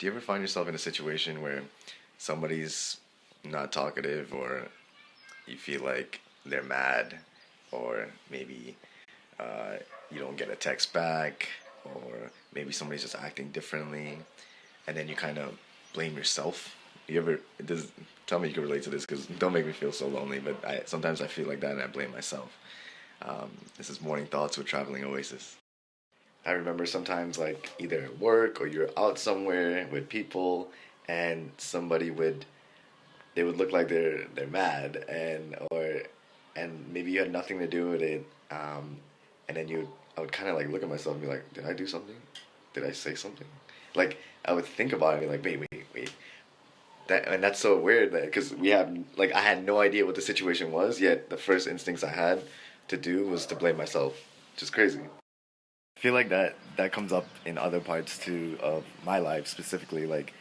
Do you ever find yourself in a situation where somebody's not talkative, or you feel like they're mad, or maybe uh, you don't get a text back, or maybe somebody's just acting differently, and then you kind of blame yourself? You ever does Tell me you can relate to this, because don't make me feel so lonely. But sometimes I feel like that and I blame myself. This is Morning Thoughts with Traveling Oasis. I remember sometimes, like, either at work or you're out somewhere with people, and somebody would they would look like they're mad, and maybe you had nothing to do with it, and then I would kind of like look at myself and be like, did I do something? Did I say something? Like, I would think about it and be like, wait. That's so weird, that because I had no idea what the situation was, yet the first instincts I had to do was to blame myself. Just crazy. I feel like that comes up in other parts too of my life, specifically, like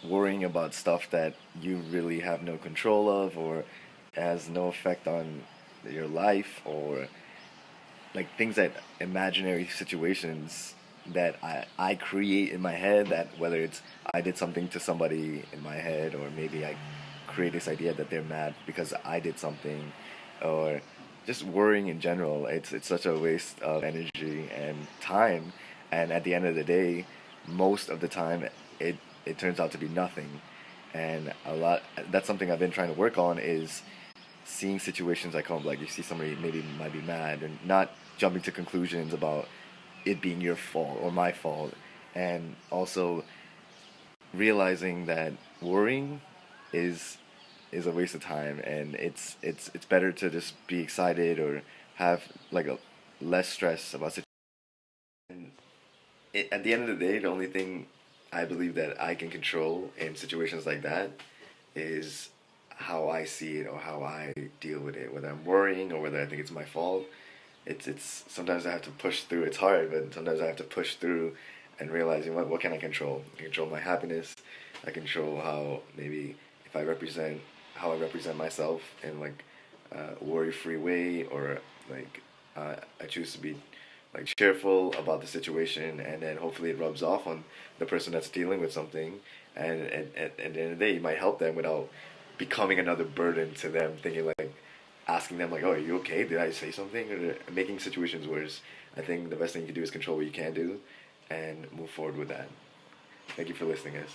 worrying about stuff that you really have no control of, or has no effect on your life, or like things that imaginary situations that I create in my head, that whether it's I did something to somebody in my head, or maybe I create this idea that they're mad because I did something, or just worrying in general. It's such a waste of energy and time, and at the end of the day, most of the time it it turns out to be nothing. And a lot that's something I've been trying to work on, is seeing situations like home, like you see somebody maybe might be mad, and not jumping to conclusions about it being your fault or my fault, and also realizing that worrying is is a waste of time, and it's better to just be excited, or have like a less stress about situations. And at the end of the day, the only thing I believe that I can control in situations like that is how I see it, or how I deal with it, whether I'm worrying or whether I think it's my fault. It's sometimes I have to push through. It's hard, but sometimes I have to push through and realize, what can I control? I can control my happiness. I control how, maybe, if I represent how I represent myself in, like, worry free way, or like, I choose to be like cheerful about the situation, and then hopefully it rubs off on the person that's dealing with something, and at the end of the day, you might help them without becoming another burden to them, thinking like, asking them like, oh, are you okay? Did I say something? Or making situations worse. I think the best thing you can do is control what you can do, and move forward with that. Thank you for listening, guys.